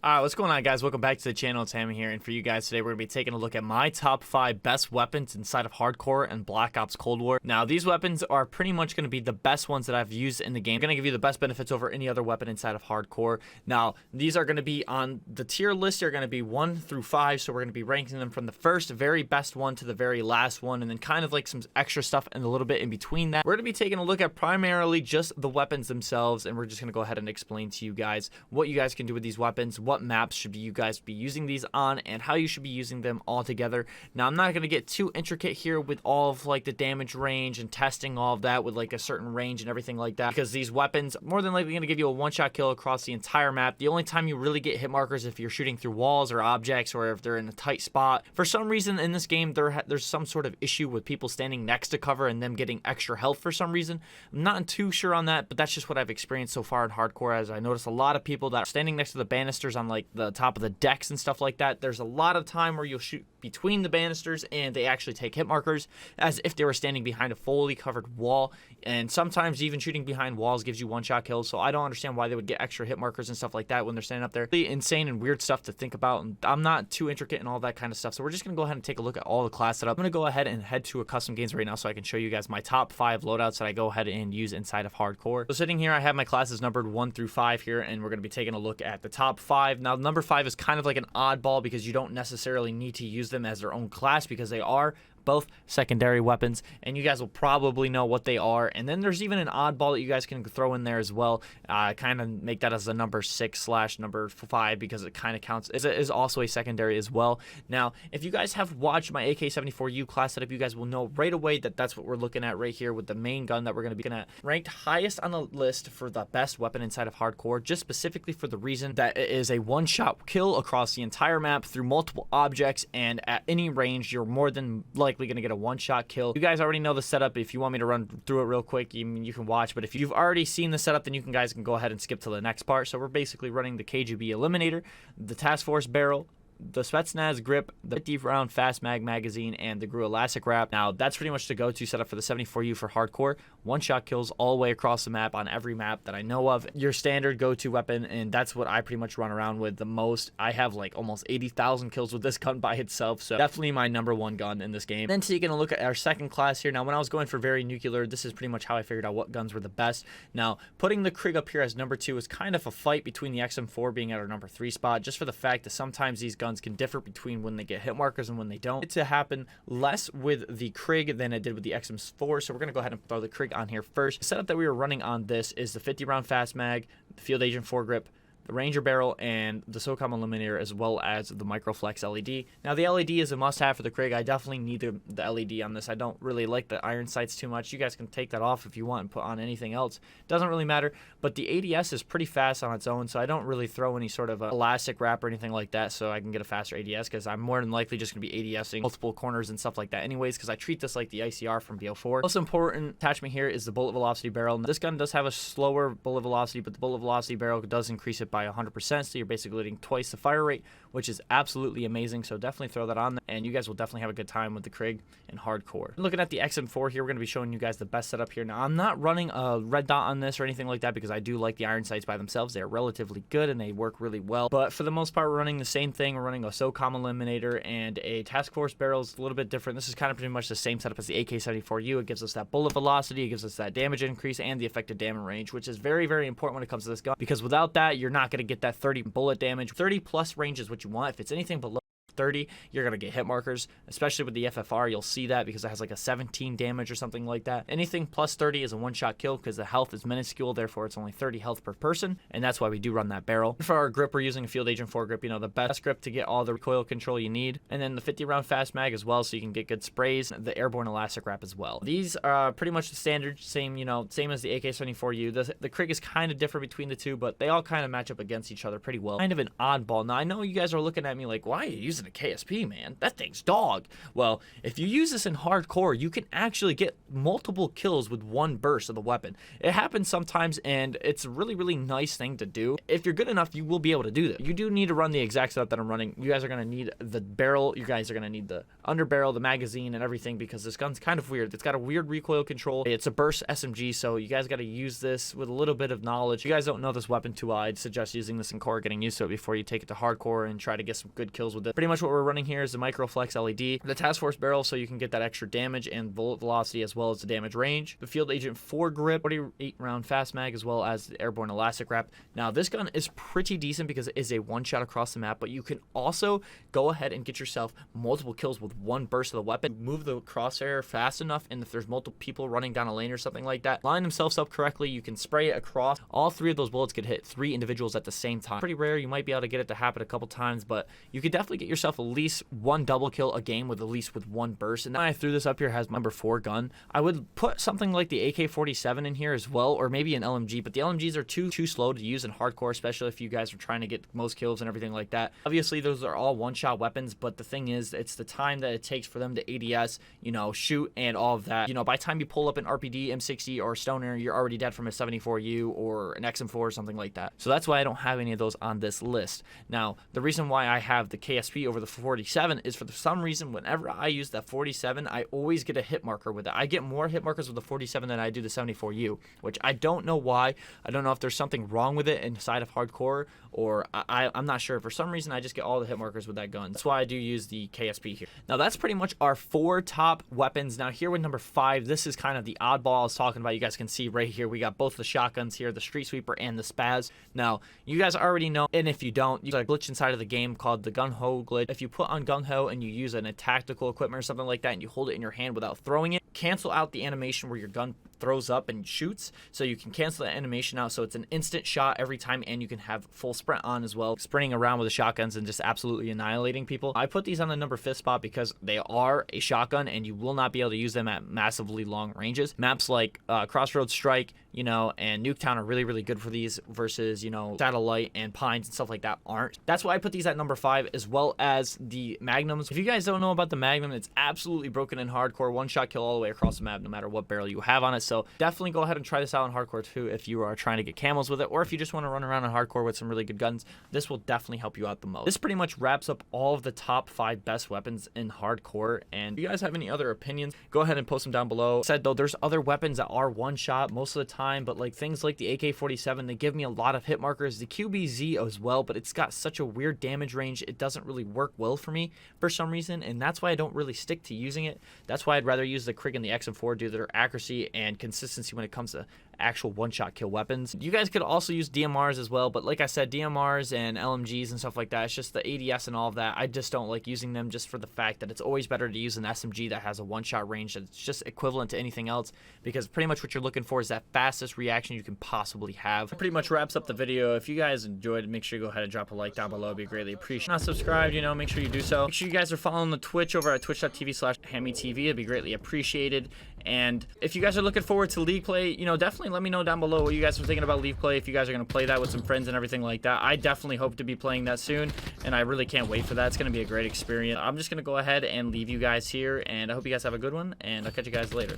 Alright, what's going on, guys? Welcome back to the channel. It's Hamii here, and for you guys today, we're going to be taking a look at my top 5 best weapons inside of Hardcore and Black Ops Cold War. Now, these weapons are pretty much going to be the best ones that I've used in the game. I'm going to give you the best benefits over any other weapon inside of Hardcore. Now, these are going to be on the tier list. They're going to be 1 through 5, so we're going to be ranking them from the first, very best one to the very last one, and then kind of like some extra stuff and a little bit in between that. We're going to be taking a look at primarily just the weapons themselves, and we're just going to go ahead and explain to you guys what you guys can do with these weapons, what maps should you guys be using these on, and how you should be using them all together. Now, I'm not going to get too intricate here with all of like the damage range and testing all of that with like a certain range and everything like that, because these weapons more than likely going to give you a one-shot kill across the entire map. The only time you really get hit markers if you're shooting through walls or objects, or if they're in a tight spot. For some reason in this game, there's some sort of issue with people standing next to cover and them getting extra health for some reason. I'm not too sure on that, but that's just what I've experienced so far in Hardcore, as I noticed a lot of people that are standing next to the banisters on like the top of the decks and stuff like that. There's a lot of time where you'll shoot between the banisters and they actually take hit markers as if they were standing behind a fully covered wall, and sometimes even shooting behind walls gives you one-shot kills. So I don't understand why they would get extra hit markers and stuff like that when they're standing up there. Really insane and weird stuff to think about, and I'm not too intricate in all that kind of stuff, so we're just gonna go ahead and take a look at all the class setup. I'm gonna go ahead and head to a custom games right now so I can show you guys my top 5 loadouts that I go ahead and use inside of Hardcore. So sitting here, I have my classes numbered 1 through 5 here, and we're gonna be taking a look at the top 5. Now, number 5 is kind of like an oddball because you don't necessarily need to use them as their own class because they are both secondary weapons, and you guys will probably know what they are. And then there's even an oddball that you guys can throw in there as well. Kind of make that as a number 6/ number 5 because it kind of counts. It is also a secondary as well. Now, if you guys have watched my AK-74U class setup, you guys will know right away that that's what we're looking at right here with the main gun that we're going to be looking at. Ranked highest on the list for the best weapon inside of Hardcore, just specifically for the reason that it is a one-shot kill across the entire map through multiple objects, and at any range, you're more than likely going to get a one-shot kill. You guys already know the setup. If you want me to run through it real quick, you can watch, but if you've already seen the setup, then you guys can go ahead and skip to the next part. So we're basically running the KGB Eliminator, the Task Force Barrel, the Spetsnaz grip, the 50-round fast mag magazine, and the GRU elastic wrap. Now, that's pretty much the go-to setup for the 74U for Hardcore. One-shot kills all the way across the map on every map that I know of. Your standard go-to weapon, and that's what I pretty much run around with the most. I have like almost 80,000 kills with this gun by itself, so definitely my number 1 gun in this game. Then taking a look at our second class here. Now, when I was going for very nuclear, this is pretty much how I figured out what guns were the best. Now, putting the Krig up here as number 2 is kind of a fight between the XM4 being at our number 3 spot, just for the fact that sometimes these guns can differ between when they get hit markers and when they don't. It's to happen less with the Krig than it did with the XM4, so we're going to go ahead and throw the Krig on here first. The setup that we were running on this is the 50-round fast mag, the Field Agent foregrip, the Ranger barrel, and the SOCOM Eliminator, as well as the Microflex LED. Now, the LED is a must-have for the Krig. I definitely need the LED on this. I don't really like the iron sights too much. You guys can take that off if you want and put on anything else. Doesn't really matter, but the ADS is pretty fast on its own, so I don't really throw any sort of elastic wrap or anything like that so I can get a faster ADS, because I'm more than likely just going to be ADSing multiple corners and stuff like that anyways, because I treat this like the ICR from BO4. Most important attachment here is the bullet velocity barrel. This gun does have a slower bullet velocity, but the bullet velocity barrel does increase it by 100%, so you're basically getting twice the fire rate, which is absolutely amazing. So definitely throw that on there, and you guys will definitely have a good time with the Krig and Hardcore. Looking at the XM4 here, we're going to be showing you guys the best setup here. Now, I'm not running a red dot on this or anything like that because I do like the iron sights by themselves. They're relatively good and they work really well, but for the most part, we're running the same thing. We're running a SOCOM Eliminator and a Task Force barrel. Is a little bit different. This is kind of pretty much the same setup as the AK-74U. It gives us that bullet velocity, it gives us that damage increase, and the effective damage range, which is very, very important when it comes to this gun, because without that, you're not going to get that 30 bullet damage. 30 plus range is what you want. If it's anything below 30, you're gonna get hit markers, especially with the FFR. You'll see that because it has like a 17 damage or something like that. Anything plus 30 is a one-shot kill because the health is minuscule, therefore it's only 30 health per person, and that's why we do run that barrel. For our grip, we're using a Field Agent foregrip, you know, the best grip to get all the recoil control you need, and then the 50-round fast mag as well, so you can get good sprays, the airborne elastic wrap as well. These are pretty much the standard, same as the AK-74U. The Krig is kind of different between the two, but they all kind of match up against each other pretty well. Kind of an oddball. Now, I know you guys are looking at me like, why are you using using a KSP, man. That thing's dog. Well, if you use this in hardcore, you can actually get multiple kills with one burst of the weapon. It happens sometimes, and it's a really, really nice thing to do. If you're good enough, you will be able to do that. You do need to run the exact setup that I'm running. You guys are going to need the barrel. You guys are going to need the underbarrel, the magazine, and everything, because this gun's kind of weird. It's got a weird recoil control. It's a burst SMG, so you guys got to use this with a little bit of knowledge. If you guys don't know this weapon too well, I'd suggest using this in core, getting used to it before you take it to hardcore and try to get some good kills with it. Pretty much what we're running here is the Microflex LED, the Task Force barrel, so you can get that extra damage and bullet velocity as well as the damage range, the Field Agent 4 grip, 48 round fast mag, as well as the airborne elastic wrap. Now this gun is pretty decent because it is a one shot across the map, but you can also go ahead and get yourself multiple kills with one burst of the weapon. Move the crosshair fast enough, and if there's multiple people running down a lane or something like that, line themselves up correctly, you can spray it across. All three of those bullets could hit 3 individuals at the same time. Pretty rare. You might be able to get it to happen a couple times, but you could definitely get yourself at least one double kill a game with at least with one burst. And then I threw this up here, has my number 4 gun. I would put something like the AK-47 in here as well, or maybe an LMG, but the LMGs are too slow to use in hardcore, especially if you guys are trying to get most kills and everything like that. Obviously those are all one-shot weapons, but the thing is, it's the time that it takes for them to ADS, you know, shoot and all of that. You know, by the time you pull up an RPD, M60, or Stoner, you're already dead from a 74U or an XM4 or something like that. So that's why I don't have any of those on this list. Now, the reason why I have the KSP over the 47 is for some reason, whenever I use that 47, I always get a hit marker with it. I get more hit markers with the 47 than I do the 74U, which I don't know why. I don't know if there's something wrong with it inside of hardcore, or I'm not sure. For some reason, I just get all the hit markers with that gun. That's why I do use the KSP here. Now, that's pretty much our 4 top weapons. Now, here with number 5, this is kind of the oddball I was talking about. You guys can see right here, we got both the shotguns here, the Street Sweeper and the Spaz. Now, you guys already know, and if you don't, there's a glitch inside of the game called the Gung Ho glitch. If you put on Gung Ho and you use a tactical equipment or something like that, and you hold it in your hand without throwing it, cancel out the animation where your gun throws up and shoots, so you can cancel that animation out, so it's an instant shot every time, and you can have full sprint on as well, sprinting around with the shotguns and just absolutely annihilating people. I put these on the number 5 spot because they are a shotgun and you will not be able to use them at massively long ranges. Maps like Crossroads Strike, you know, and Nuketown are really, really good for these versus, you know, Satellite and Pines and stuff like that aren't. That's why I put these at number 5, as well as the Magnums. If you guys don't know about the Magnum, it's absolutely broken in hardcore. One shot kill all the way across the map, no matter what barrel you have on it. So definitely go ahead and try this out in hardcore too if you are trying to get camos with it, or if you just want to run around in hardcore with some really good guns. This will definitely help you out the most. This pretty much wraps up all of the top 5 best weapons in hardcore. And if you guys have any other opinions, go ahead and post them down below. Said though, there's other weapons that are one shot most of the time, but like things like the AK-47, they give me a lot of hit markers. The QBZ as well, but it's got such a weird damage range, it doesn't really work well for me for some reason, and that's why I don't really stick to using it. That's why I'd rather use the Krig and the XM4 due to their accuracy and consistency when it comes to actual one-shot kill weapons. You guys could also use DMRs as well, but like I said, DMRs and LMGs and stuff like that, it's just the ADS and all of that. I just don't like using them, just for the fact that it's always better to use an SMG that has a one-shot range that's just equivalent to anything else, because pretty much what you're looking for is that fastest reaction you can possibly have. That pretty much wraps up the video. If you guys enjoyed, make sure you go ahead and drop a like down below. It'd be greatly appreciated. Not subscribed, you know, make sure you do so. Make sure you guys are following the Twitch over at twitch.tv/HamiiTV. It'd be greatly appreciated. And if you guys are looking forward to League play, you know, definitely let me know down below what you guys are thinking about League play, if you guys are going to play that with some friends and everything like that. I definitely hope to be playing that soon, and I really can't wait for that. It's going to be a great experience. I'm just going to go ahead and leave you guys here, and I hope you guys have a good one, and I'll catch you guys later.